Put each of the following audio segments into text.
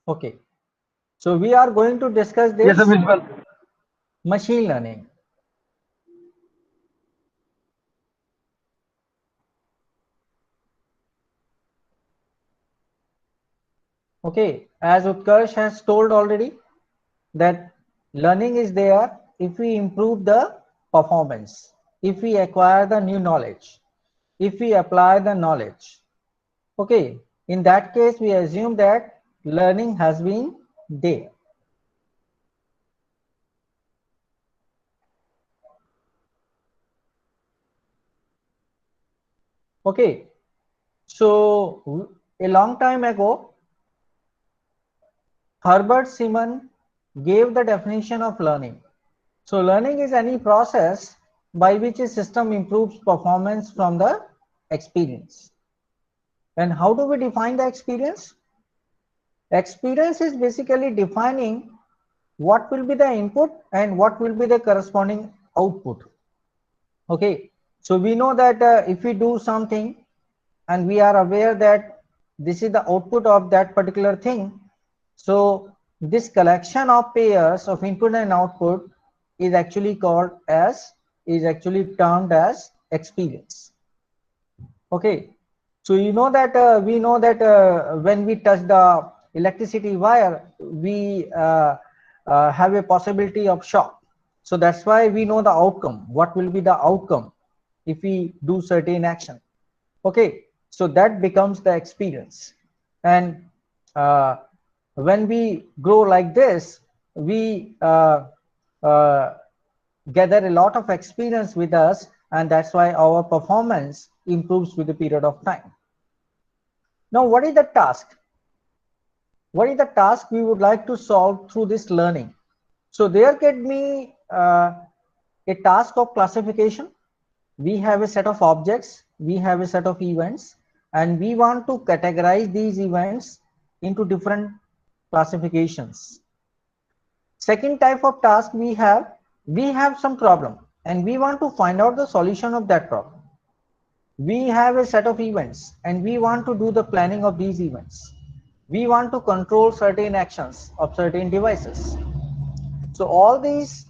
Okay, so we are going to discuss Yes, sir, this principal. machine learning. Okay, as Utkarsh has told already that learning is there if we improve the performance, if we acquire the new knowledge, if we apply the knowledge. Okay, in that case, we assume that learning has been there. Okay, so a long time ago, Herbert Simon gave the definition of learning. So learning is any process by which a system improves performance from the experience. And how do we define the experience? Experience is basically defining what will be the input and what will be the corresponding output. Okay, so we know that if we do something and we are aware that this is the output of that particular thing, so this collection of pairs of input and output is actually called as, is actually termed as experience. Okay, so you know that we know that when we touch the electricity wire, we have a possibility of shock. So that's why we know the outcome. What will be the outcome if we do certain action? Okay, so that becomes the experience. And uh, when we grow like this, we gather a lot of experience with us, and that's why our performance improves with the period of time. Now, what is the task? What is the task we would like to solve through this learning? So there can be a task of classification. We have a set of objects, we have a set of events, and we want to categorize these events into different classifications. Second type of task we have some problem and we want to find out the solution of that problem. We have a set of events and we want to do the planning of these events. We want to control certain actions of certain devices. So all these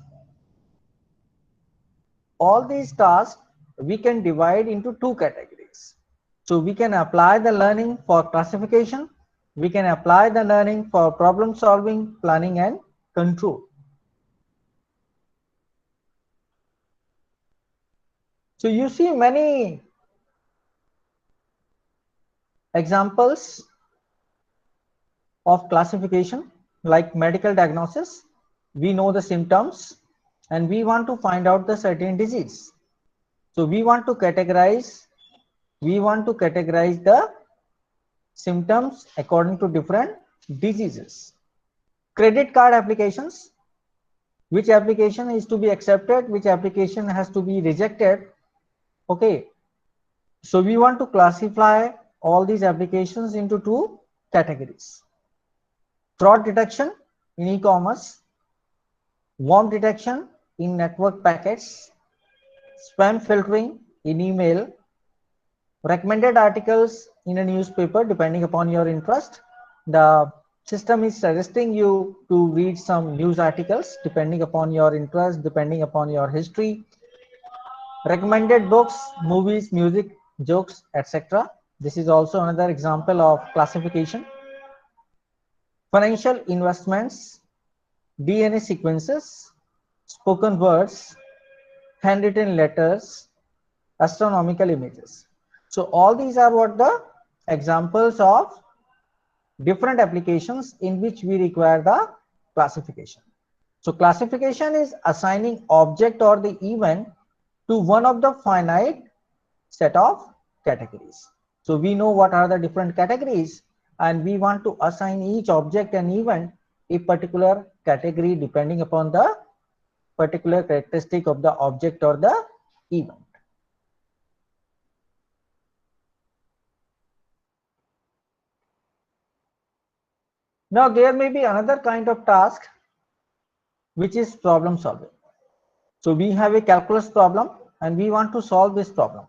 tasks we can divide into two categories. So we can apply the learning for classification, we can apply the learning for problem solving, planning and control. So you see many examples of classification like medical diagnosis. We know the symptoms and we want to find out the certain disease. So we want to categorize the symptoms according to different diseases. Credit card applications, which application is to be accepted, which application has to be rejected. Okay, so we want to classify all these applications into two categories: fraud detection in e-commerce, worm detection in network packets, spam filtering in email, recommended articles in a newspaper depending upon your interest. The system is suggesting you to read some news articles depending upon your interest, depending upon your history. Recommended books, movies, music, jokes, etc. This is also another example of classification. Financial investments, DNA sequences, spoken words, handwritten letters, astronomical images. So all these are what the examples of different applications in which we require the classification. So classification is assigning object or the event to one of the finite set of categories. So we know what are the different categories and we want to assign each object and event a particular category depending upon the particular characteristic of the object or the event. Now there may be another kind of task which is problem solving. So we have a calculus problem and we want to solve this problem.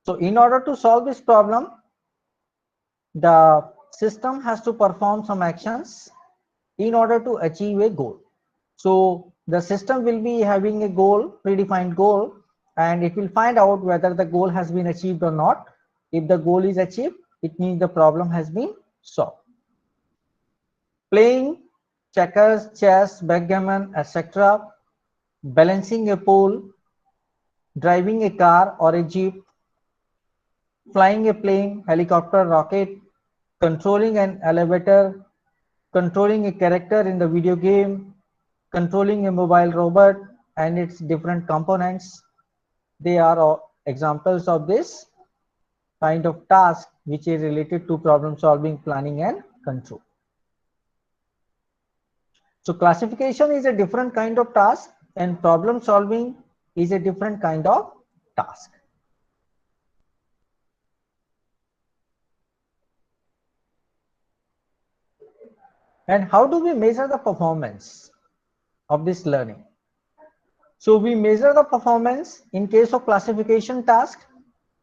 So in order to solve this problem, the system has to perform some actions in order to achieve a goal. So the system will be having a goal, predefined goal, and it will find out whether the goal has been achieved or not. If the goal is achieved, it means the problem has been solved. Playing checkers, chess, backgammon, etc., balancing a pole, driving a car or a jeep, flying a plane, helicopter, rocket, controlling an elevator, controlling a character in the video game, controlling a mobile robot and its different components. They are all examples of this kind of task which is related to problem solving, planning and control. So classification is a different kind of task and problem solving is a different kind of task. And how do we measure the performance of this learning? So we measure the performance in case of classification task.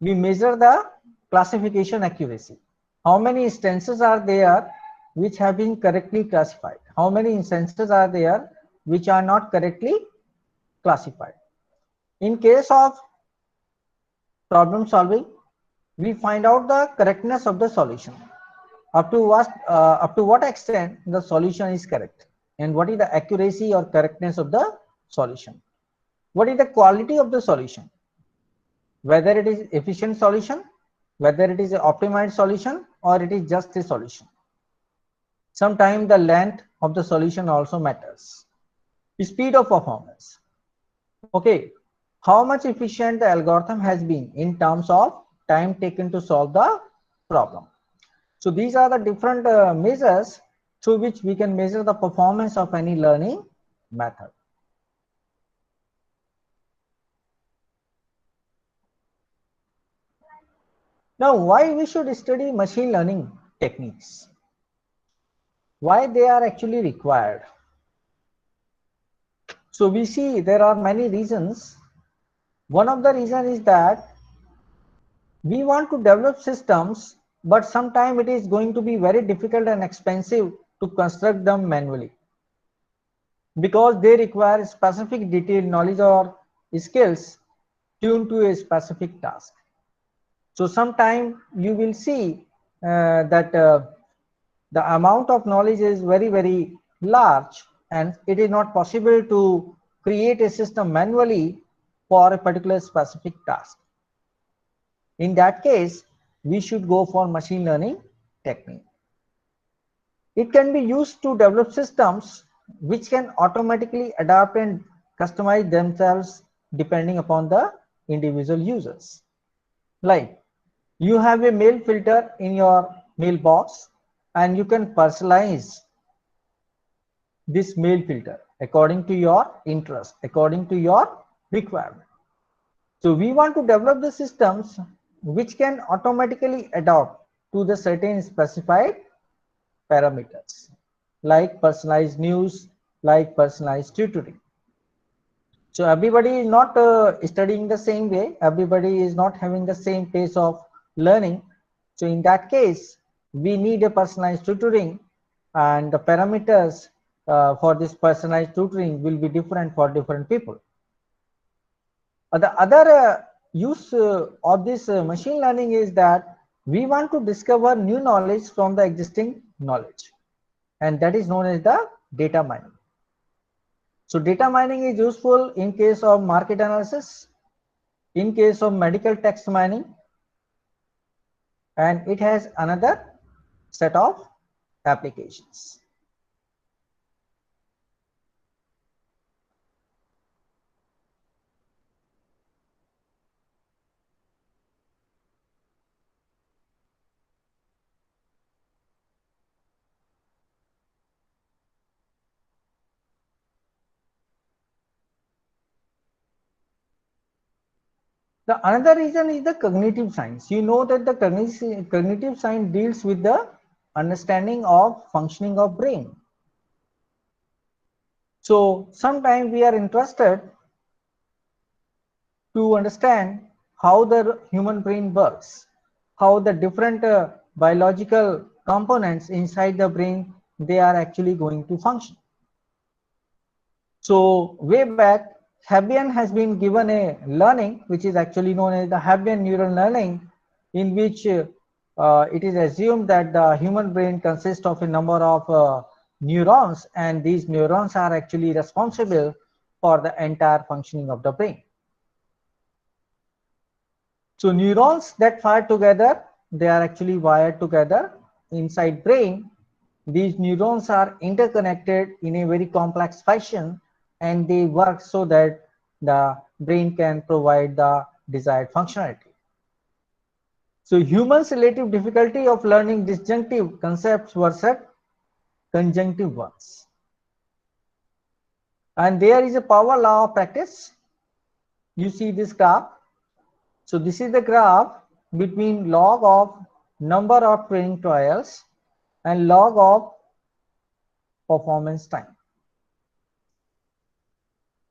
We measure the classification accuracy. How many instances are there which have been correctly classified? How many instances are there which are not correctly classified? In case of problem solving, we find out the correctness of the solution. Up to what extent the solution is correct, and what is the accuracy or correctness of the solution? What is the quality of the solution? Whether it is efficient solution, whether it is an optimized solution, or it is just a solution. Sometimes the length of the solution also matters. Speed of performance. Okay, how much efficient the algorithm has been in terms of time taken to solve the problem. So these are the different measures through which we can measure the performance of any learning method. Now, why we should study machine learning techniques? Why they are actually required? So we see there are many reasons. One of the reasons is that we want to develop systems, but sometimes it is going to be very difficult and expensive to construct them manually, because they require specific detailed knowledge or skills tuned to a specific task. So sometime you will see that the amount of knowledge is very large, and it is not possible to create a system manually for a particular specific task. In that case, we should go for machine learning technique. It can be used to develop systems which can automatically adapt and customize themselves depending upon the individual users. Like, you have a mail filter in your mailbox, and you can personalize this mail filter according to your interest, according to your requirement. So we want to develop the systems which can automatically adapt to the certain specified parameters, like personalized news, like personalized tutoring. So everybody is not studying the same way. Everybody is not having the same pace of learning. So in that case, we need a personalized tutoring, and the parameters for this personalized tutoring will be different for different people. The other use of this machine learning is that we want to discover new knowledge from the existing knowledge, and that is known as the data mining. So data mining is useful in case of market analysis, in case of medical text mining, and it has another set of applications. The another reason is the cognitive science. You know that the cognitive science deals with the understanding of functioning of brain. So sometimes we are interested to understand how the human brain works, how the different biological components inside the brain, they are actually going to function. So way back, Hebbian has been given a learning, which is actually known as the Hebbian neural learning, in which it is assumed that the human brain consists of a number of neurons, and these neurons are actually responsible for the entire functioning of the brain. So neurons that fire together, they are actually wired together inside brain. These neurons are interconnected in a very complex fashion, and they work so that the brain can provide the desired functionality. So humans' relative difficulty of learning disjunctive concepts versus conjunctive ones. And there is a power law of practice. You see this graph. So this is the graph between log of number of training trials and log of performance time.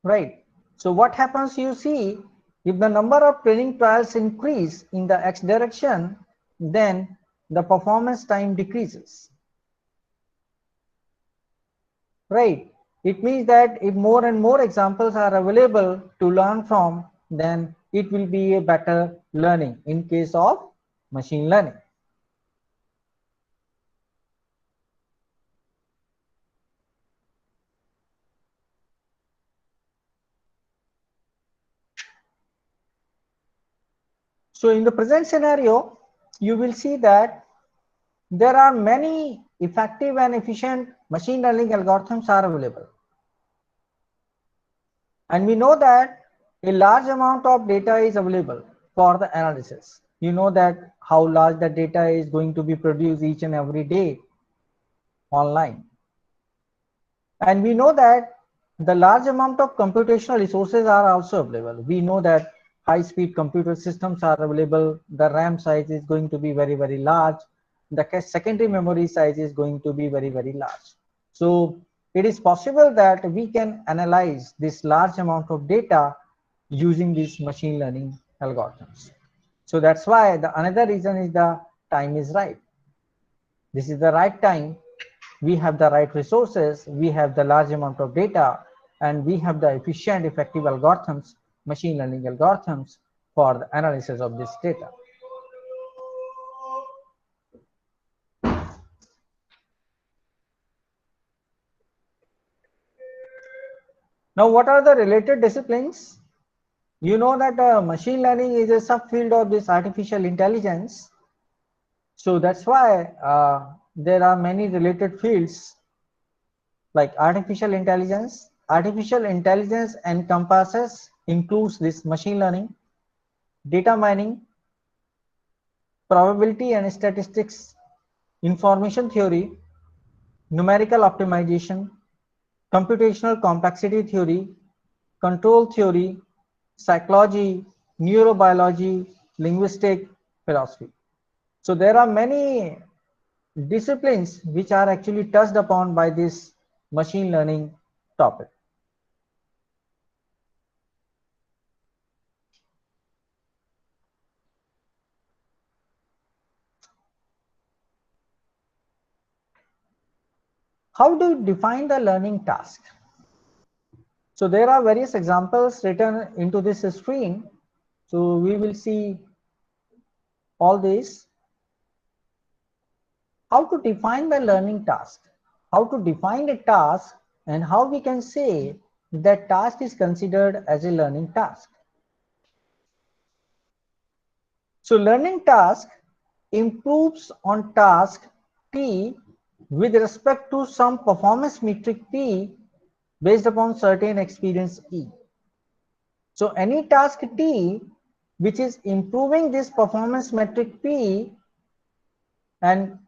Right. So what happens, you see, if the number of training trials increase in the x direction, then the performance time decreases. Right. It means that if more and more examples are available to learn from, then it will be a better learning in case of machine learning. So in the present scenario, you will see that there are many effective and efficient machine learning algorithms are available. And we know that a large amount of data is available for the analysis. You know that how large the data is going to be produced each and every day online. And we know that the large amount of computational resources are also available. We know that high-speed computer systems are available. The RAM size is going to be very, very large. The secondary memory size is going to be very, very large. So it is possible that we can analyze this large amount of data using these machine learning algorithms. So that's why the another reason is the time is right. This is the right time. We have the right resources, we have the large amount of data, and we have the efficient, effective algorithms, machine learning algorithms for the analysis of this data. Now, what are the related disciplines? You know that machine learning is a subfield of this artificial intelligence. So that's why there are many related fields like artificial intelligence. Artificial intelligence includes this machine learning, data mining, probability and statistics, information theory, numerical optimization, computational complexity theory, control theory, psychology, neurobiology, linguistic, philosophy. So there are many disciplines which are actually touched upon by this machine learning topic. How do you define the learning task? So there are various examples written into this screen. So we will see all these. How to define the learning task? How to define a task and how we can say that task is considered as a learning task. So learning task improves on task T with respect to some performance metric P based upon certain experience E. So any task T which is improving this performance metric P, and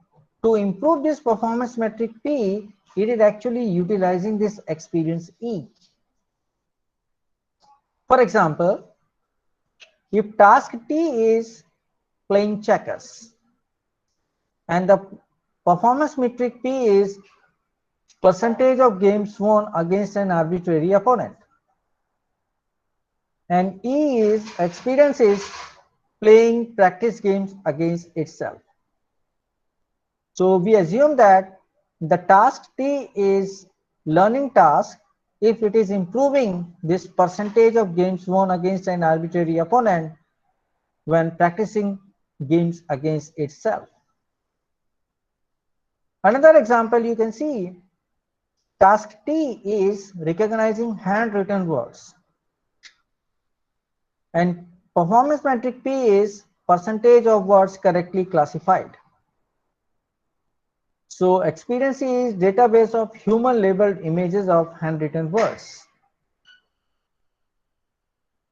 to improve this performance metric P, it is actually utilizing this experience E. For example, if task T is playing checkers and the performance metric P is percentage of games won against an arbitrary opponent, and E is experiences playing practice games against itself. So we assume that the task T is learning task if it is improving this percentage of games won against an arbitrary opponent when practicing games against itself. Another example you can see, task T is recognizing handwritten words, and performance metric P is percentage of words correctly classified. So experiency is database of human labeled images of handwritten words.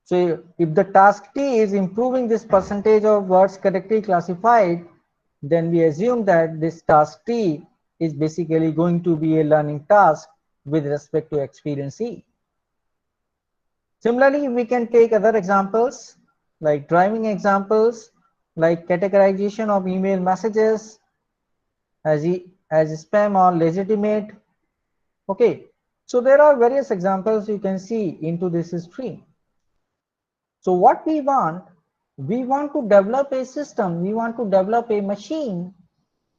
So if the task T is improving this percentage of words correctly classified, then we assume that this task T is basically going to be a learning task with respect to experience E. Similarly, we can take other examples like driving examples, like categorization of email messages as spam or legitimate. Okay, so there are various examples you can see into this stream. So what we want to develop a system, we want to develop a machine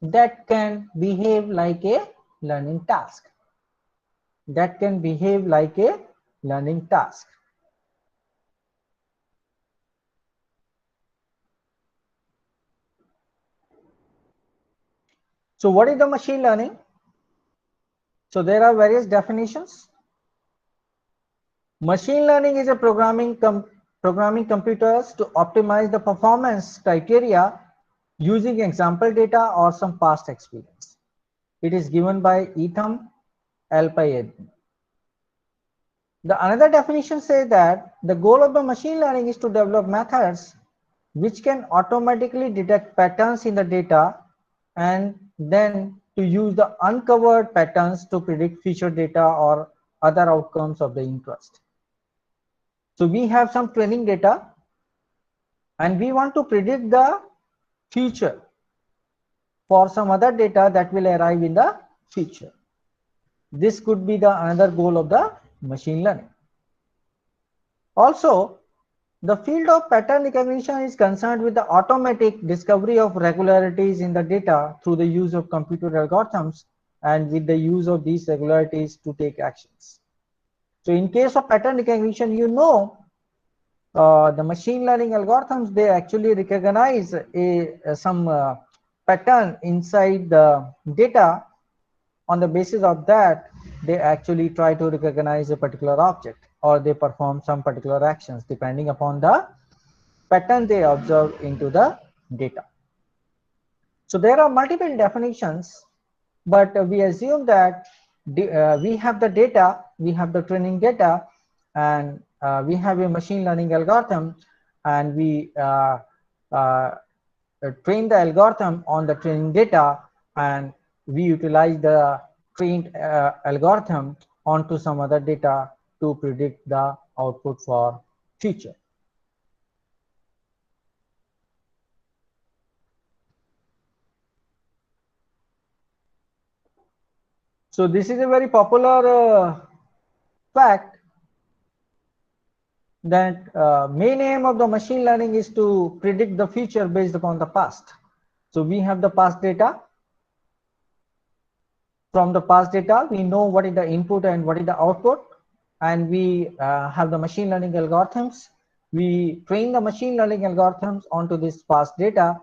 that can behave like a learning task. That can behave like a learning task. So what is the machine learning? So there are various definitions. Machine learning is a programming computers to optimize the performance criteria using example data or some past experience. It is given by Etham Alpayed. The another definition says that the goal of the machine learning is to develop methods which can automatically detect patterns in the data and then to use the uncovered patterns to predict future data or other outcomes of the interest. So we have some training data and we want to predict the future for some other data that will arrive in the future. This could be the another goal of the machine learning. Also, the field of pattern recognition is concerned with the automatic discovery of regularities in the data through the use of computer algorithms and with the use of these regularities to take actions. So in case of pattern recognition, you know, the machine learning algorithms, they actually recognize some pattern inside the data. On the basis of that, they actually try to recognize a particular object or they perform some particular actions depending upon the pattern they observe into the data. So there are multiple definitions, but we assume that we have the data, we have the training data, and we have a machine learning algorithm, and we train the algorithm on the training data, and we utilize the trained algorithm onto some other data to predict the output for future. So this is a very popular fact that main aim of the machine learning is to predict the future based upon the past. So we have the past data. From the past data, we know what is the input and what is the output, and we have the machine learning algorithms. We train the machine learning algorithms onto this past data,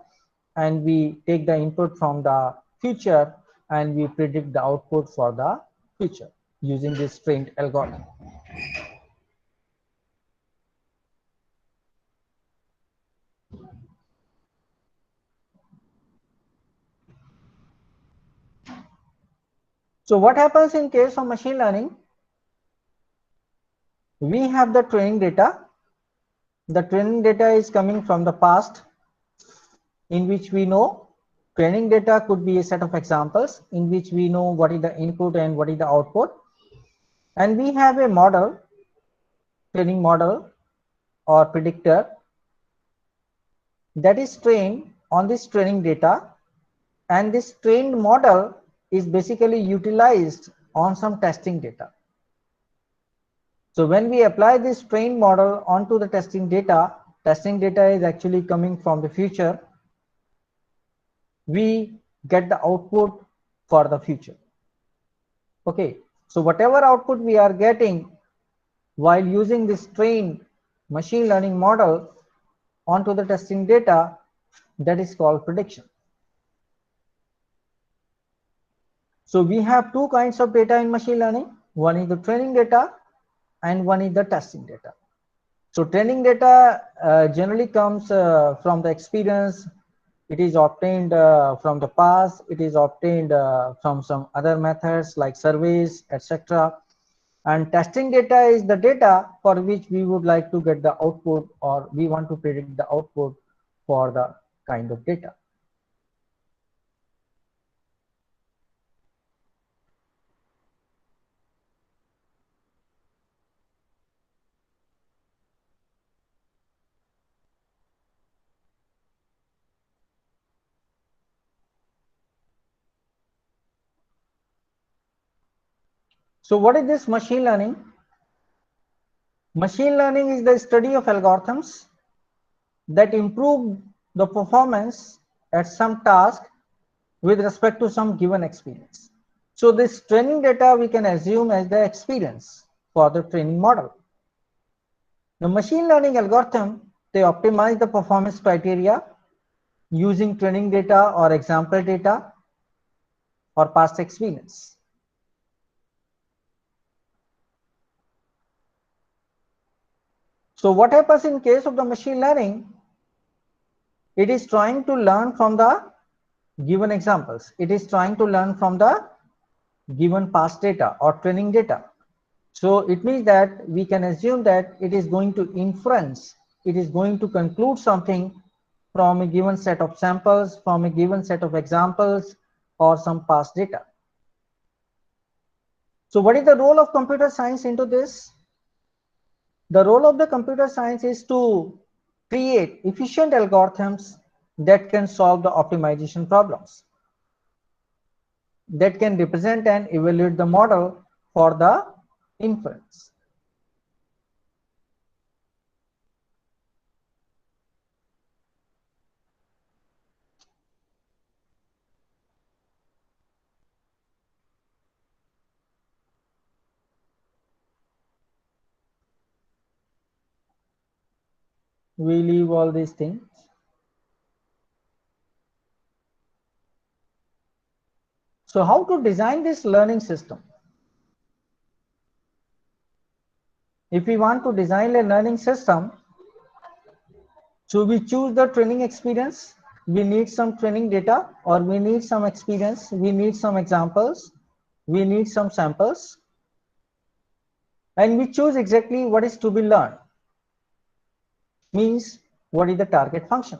and we take the input from the future and we predict the output for the future using this trained algorithm. So what happens in case of machine learning? We have the training data. The training data is coming from the past, in which we know training data could be a set of examples in which we know what is the input and what is the output. And we have a model, training model or predictor, that is trained on this training data, and this trained model is basically utilized on some testing data. So when we apply this trained model onto the testing data is actually coming from the future. We get the output for the future. Okay, so whatever output we are getting while using this trained machine learning model onto the testing data, that is called prediction. So we have two kinds of data in machine learning. One is the training data and one is the testing data. So training data generally comes from the experience. It is obtained from the past. It is obtained from some other methods like surveys, etc. And testing data is the data for which we would like to get the output, or we want to predict the output for the kind of data. So what is this machine learning? Machine learning is the study of algorithms that improve the performance at some task with respect to some given experience. So this training data we can assume as the experience for the training model. The machine learning algorithm, they optimize the performance criteria using training data or example data or past experience. So what happens in case of the machine learning? It is trying to learn from the given examples. It is trying to learn from the given past data or training data. So it means that we can assume that it is going to inference, it is going to conclude something from a given set of samples, from a given set of examples, or some past data. So what is the role of computer science into this? The role of the computer science is to create efficient algorithms that can solve the optimization problems, that can represent and evaluate the model for the inference. We leave all these things. So how to design this learning system? If we want to design a learning system, so we choose the training experience, we need some training data, or we need some experience, we need some examples, we need some samples, and we choose exactly what is to be learned. Means what is the target function?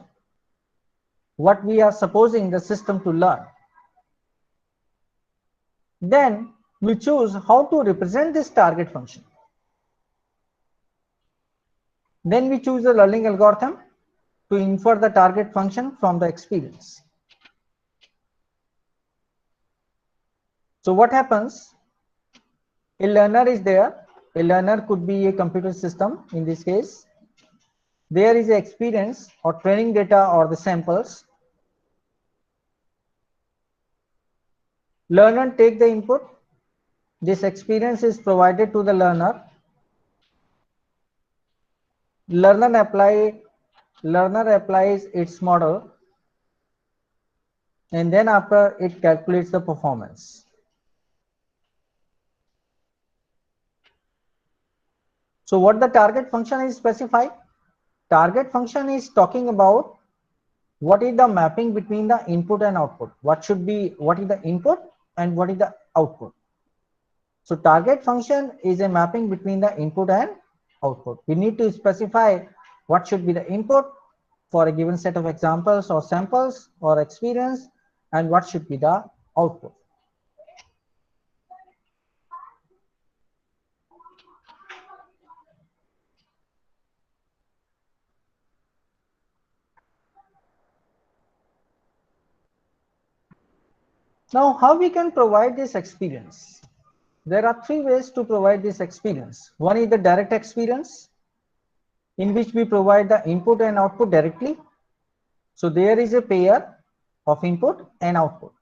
What we are supposing the system to learn. Then we choose how to represent this target function. Then we choose a learning algorithm to infer the target function from the experience. So what happens? A learner is there. A learner could be a computer system in this case. There is experience or training data or the samples. Learner take the input. This experience is provided to the learner. Learner applies its model, and then after it calculates the performance. So what the target function is specified? Target function is talking about what is the mapping between the input and output. What is the input and what is the output? So target function is a mapping between the input and output. We need to specify what should be the input for a given set of examples or samples or experience, and what should be the output. Now, how we can provide this experience? There are three ways to provide this experience. One is the direct experience, in which we provide the input and output directly. So there is a pair. of input and output.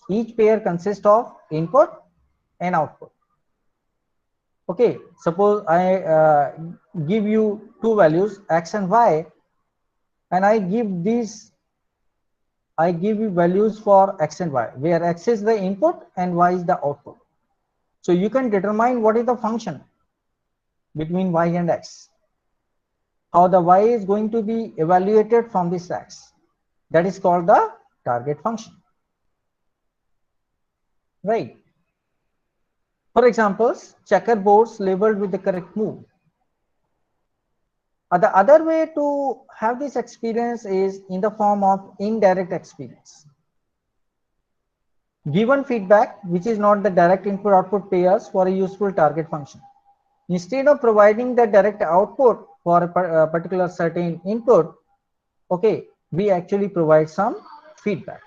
Each pair consists of input and output. Okay, suppose I give you two values x and y, and I give you values for x and y, where x is the input and y is the output. So you can determine what is the function between y and x, how the y is going to be evaluated from this x. That is called the target function, right? For examples, checkerboards labeled with the correct move. The other way to have this experience is in the form of indirect experience. Given feedback, which is not the direct input output pairs for a useful target function. Instead of providing the direct output for a particular certain input, okay, we actually provide some feedback.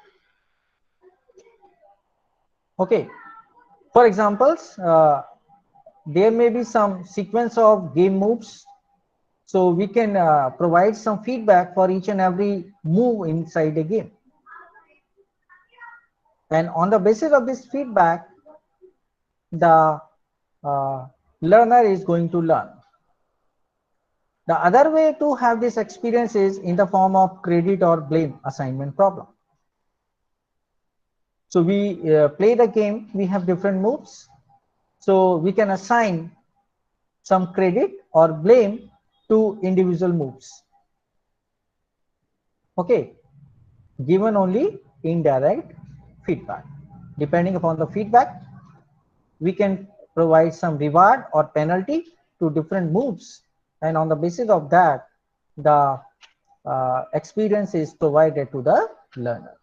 Okay, for examples, there may be some sequence of game moves. So we can provide some feedback for each and every move inside a game. And on the basis of this feedback, the learner is going to learn. The other way to have this experience is in the form of credit or blame assignment problem. So we play the game, we have different moves. So we can assign some credit or blame to individual moves. Okay, given only indirect feedback. Depending upon the feedback, we can provide some reward or penalty to different moves, and on the basis of that, the experience is provided to the learner.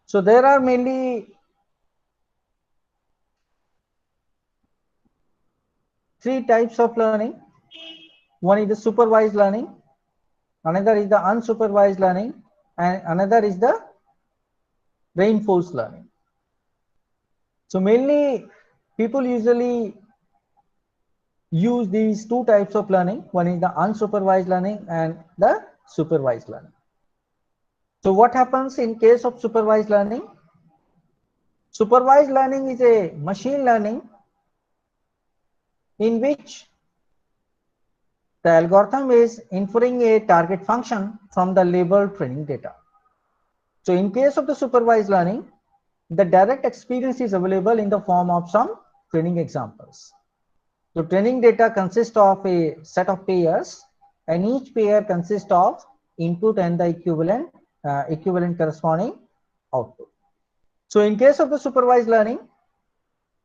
So there are mainly three types of learning. One is the supervised learning, another is the unsupervised learning, and another is the reinforced learning. So mainly people usually use these two types of learning. One is the unsupervised learning and the supervised learning. So what happens in case of supervised learning? Supervised learning is a machine learning in which the algorithm is inferring a target function from the labeled training data. So in case of the supervised learning, the direct experience is available in the form of some training examples. So training data consists of a set of pairs, and each pair consists of input and the equivalent corresponding output. So in case of the supervised learning,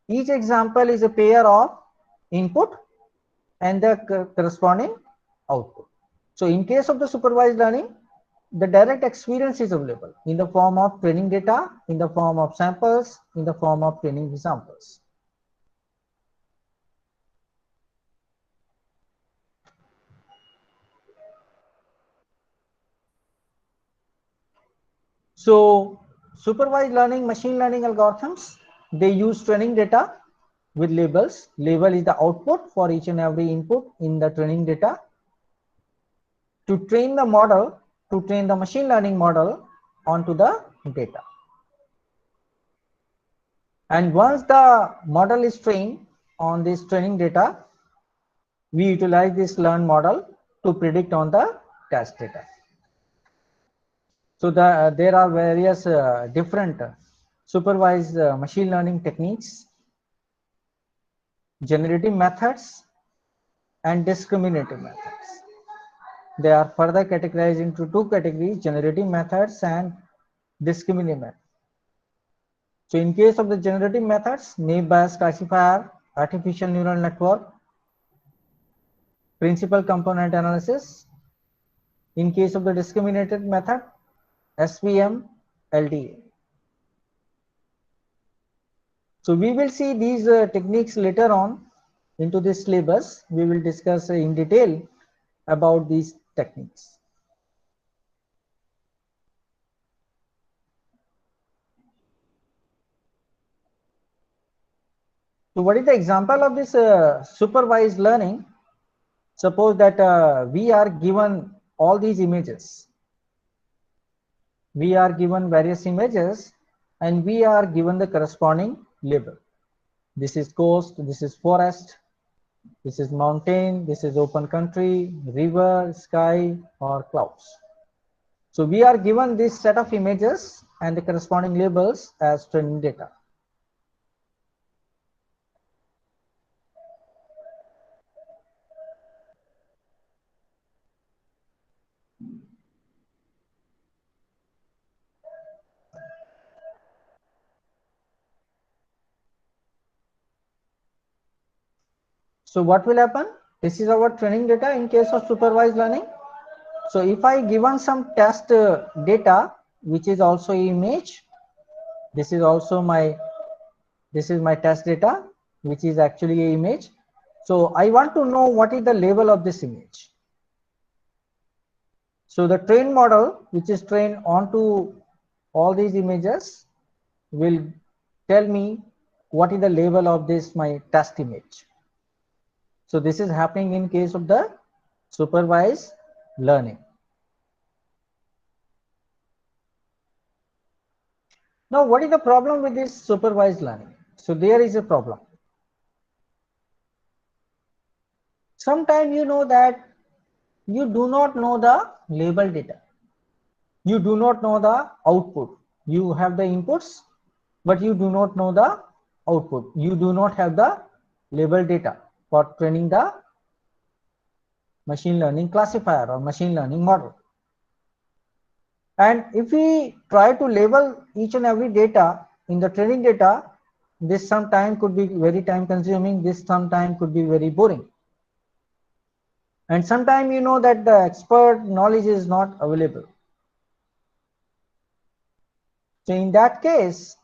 each example is a pair of input and the corresponding output. So in case of the supervised learning, the direct experience is available in the form of training data, in the form of samples, in the form of training examples. So supervised learning, machine learning algorithms, they use training data with labels. Label is the output for each and every input in the training data. To train the model, to train the machine learning model onto the data. And once the model is trained on this training data, we utilize this learned model to predict on the test data. So there are various different supervised machine learning techniques, generative methods, and discriminative methods. They are further categorized into two categories: generative methods and discriminative methods. So in case of the generative methods, naive Bayes classifier, artificial neural network, principal component analysis. In case of the discriminated method, SVM, LDA. So we will see these techniques later on into this syllabus. We will discuss in detail about these techniques. So what is the example of this supervised learning? Suppose that we are given all these images. We are given various images and we are given the corresponding label. This is coast, this is forest, this is mountain, this is open country, river, sky, or clouds. So we are given this set of images and the corresponding labels as training data. So what will happen? This is our training data in case of supervised learning. So if I given some test data, which is also image, this is also my, this is my test data, which is actually a image. So I want to know what is the label of this image. So the trained model, which is trained onto all these images, will tell me what is the label of this my test image. So this is happening in case of the supervised learning. Now, what is the problem with this supervised learning? So there is a problem. Sometimes you know that you do not know the label data. You do not know the output. You have the inputs, but you do not know the output. You do not have the label data for training the machine learning classifier or machine learning model. And if we try to label each and every data in the training data, this sometime could be very time consuming, this sometime could be very boring. And sometimes you know that the expert knowledge is not available. So in that case,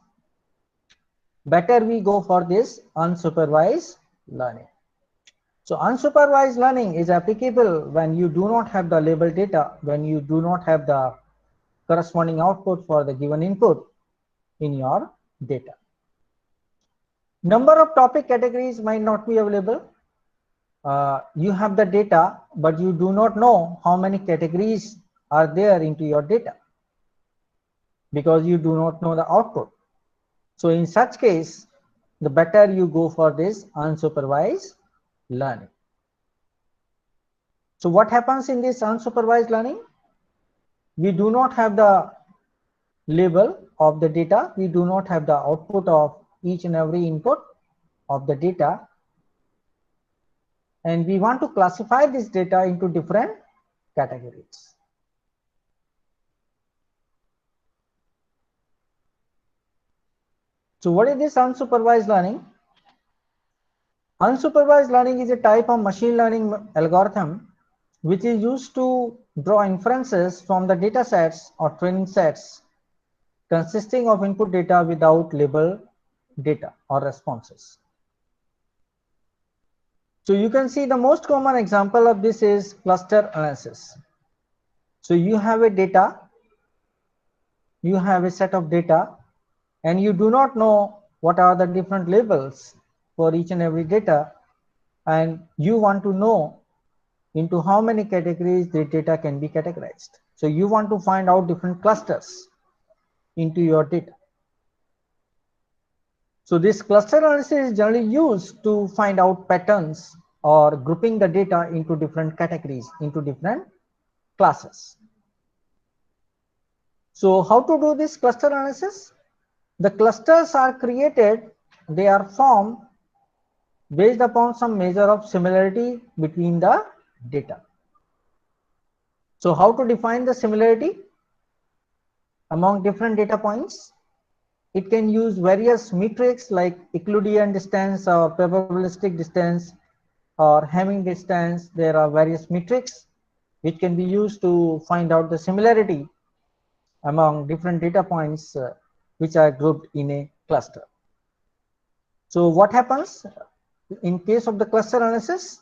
better we go for this unsupervised learning. So unsupervised learning is applicable when you do not have the label data, when you do not have the corresponding output for the given input in your data. Number of topic categories might not be available. You have the data, but you do not know how many categories are there into your data because you do not know the output. So in such case, the better you go for this unsupervised learning. So what happens in this unsupervised learning? We do not have the label of the data. We do not have the output of each and every input of the data. And we want to classify this data into different categories. So what is this unsupervised learning? Unsupervised learning is a type of machine learning algorithm which is used to draw inferences from the data sets or training sets consisting of input data without label data or responses. So you can see the most common example of this is cluster analysis. So you have a data, you have a set of data, and you do not know what are the different labels for each and every data, and you want to know into how many categories the data can be categorized. So you want to find out different clusters into your data. So this cluster analysis is generally used to find out patterns or grouping the data into different categories, into different classes. So how to do this cluster analysis? The clusters are created, they are formed based upon some measure of similarity between the data. So how to define the similarity among different data points? It can use various metrics like Euclidean distance or probabilistic distance or Hamming distance. There are various metrics which can be used to find out the similarity among different data points which are grouped in a cluster. So what happens in case of the cluster analysis?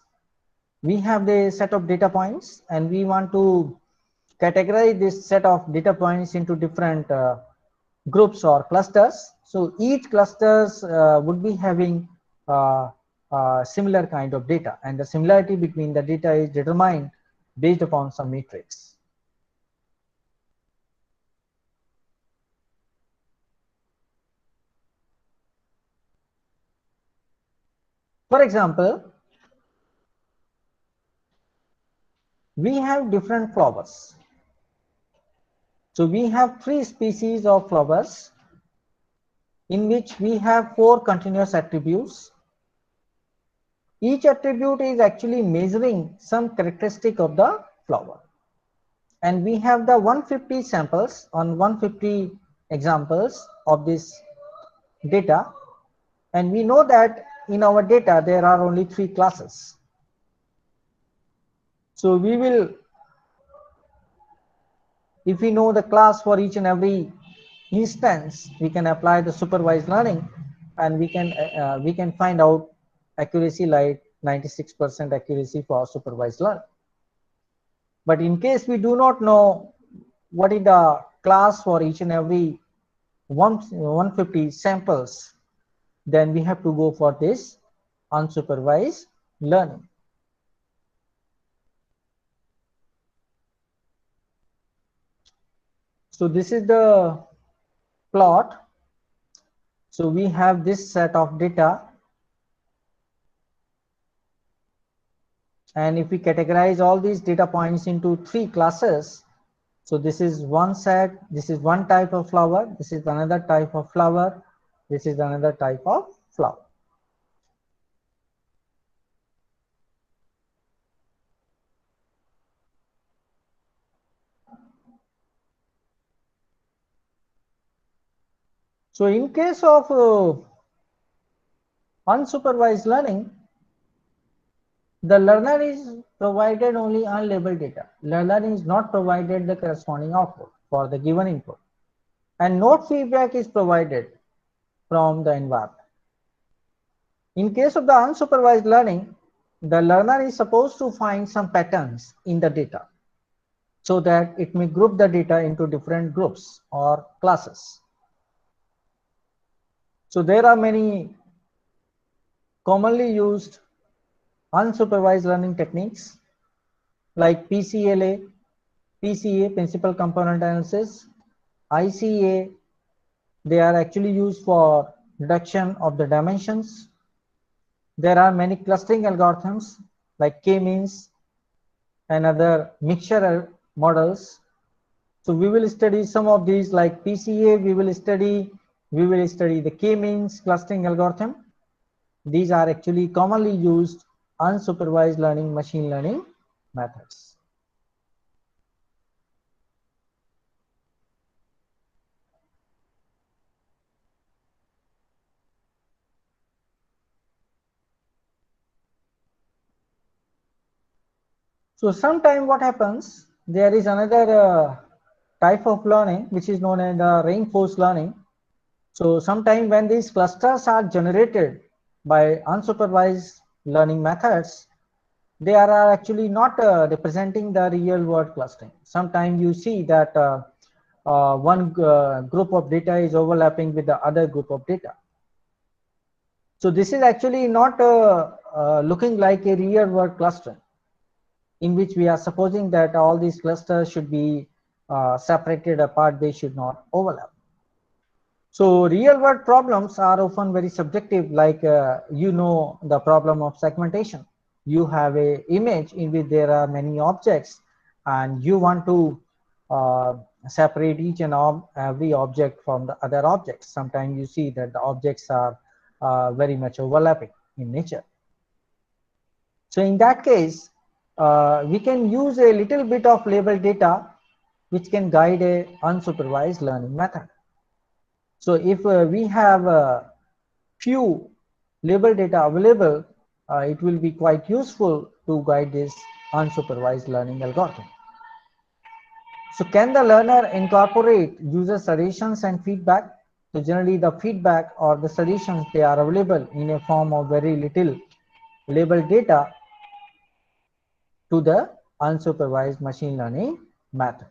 We have the set of data points and we want to categorize this set of data points into different groups or clusters. So each clusters would be having similar kind of data, and the similarity between the data is determined based upon some matrix. For example, we have different flowers. So we have 3 species of flowers in which we have 4 continuous attributes. Each attribute is actually measuring some characteristic of the flower. And we have the 150 samples on 150 examples of this data. And we know that in our data, there are only 3 classes. So we will, if we know the class for each and every instance, we can apply the supervised learning, and we can find out accuracy like 96% accuracy for supervised learning. But in case we do not know what is the class for each and every 150 samples, then we have to go for this unsupervised learning. So this is the plot. So we have this set of data, and if we categorize all these data points into 3 classes, so this is one set, this is one type of flower, this is another type of flower, this is another type of flower. So in case of unsupervised learning, the learner is provided only unlabeled data. Learner is not provided the corresponding output for the given input, and no feedback is provided from the environment. In case of the unsupervised learning, the learner is supposed to find some patterns in the data so that it may group the data into different groups or classes. So there are many commonly used unsupervised learning techniques like PCLA, PCA, Principal Component Analysis, ICA. They are actually used for reduction of the dimensions. There are many clustering algorithms like K-means and other mixture models. So we will study some of these like PCA. We will study the K-means clustering algorithm. These are actually commonly used unsupervised learning machine learning methods. So sometime what happens, there is another type of learning which is known as reinforced learning. So sometime when these clusters are generated by unsupervised learning methods, they are actually not representing the real world clustering. Sometimes you see that one group of data is overlapping with the other group of data. So this is actually not looking like a real world cluster, in which we are supposing that all these clusters should be separated apart, they should not overlap. So real world problems are often very subjective, like the problem of segmentation. You have a image in which there are many objects, and you want to separate each and every object from the other objects. Sometimes you see that the objects are very much overlapping in nature. So in that case, we can use a little bit of labeled data which can guide a unsupervised learning method. So if we have few labeled data available, it will be quite useful to guide this unsupervised learning algorithm. So can the learner incorporate user suggestions and feedback? So generally the feedback or the suggestions, they are available in a form of very little labeled data to the unsupervised machine learning method.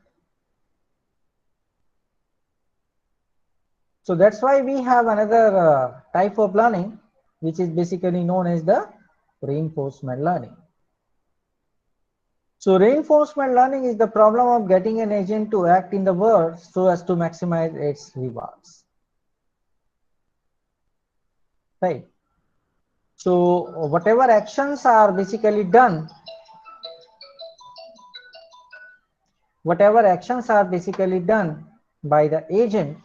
So that's why we have another type of learning which is basically known as the reinforcement learning. So reinforcement learning is the problem of getting an agent to act in the world so as to maximize its rewards. Right. So whatever actions are basically done, by the agent,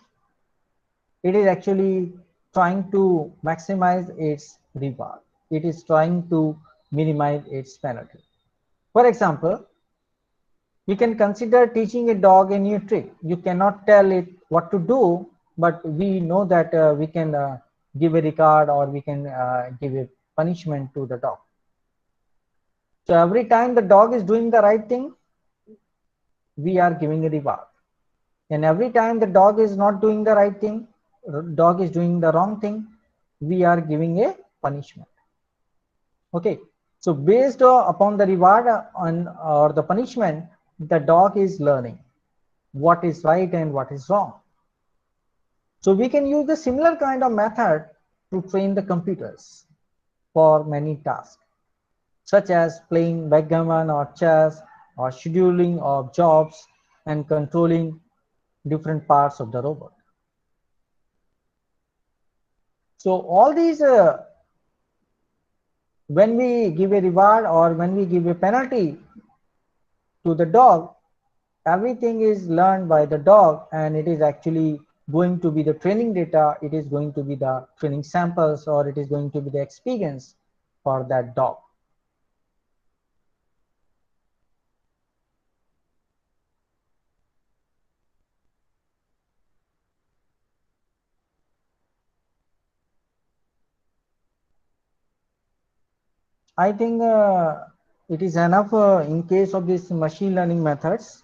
it is actually trying to maximize its reward. It is trying to minimize its penalty. For example, you can consider teaching a dog a new trick. You cannot tell it what to do, but we know that we can give a reward or we can give a punishment to the dog. So every time the dog is doing the right thing, we are giving a reward. And every time the dog is not doing the right thing, dog is doing the wrong thing, we are giving a punishment. Okay, so based upon the reward or the punishment, the dog is learning what is right and what is wrong. So we can use the similar kind of method to train the computers for many tasks, such as playing backgammon or chess or scheduling of jobs and controlling different parts of the robot. So all these, when we give a reward or when we give a penalty to the dog, everything is learned by the dog, and it is actually going to be the training data, it is going to be the training samples, or it is going to be the experience for that dog. I think it is enough in case of these machine learning methods.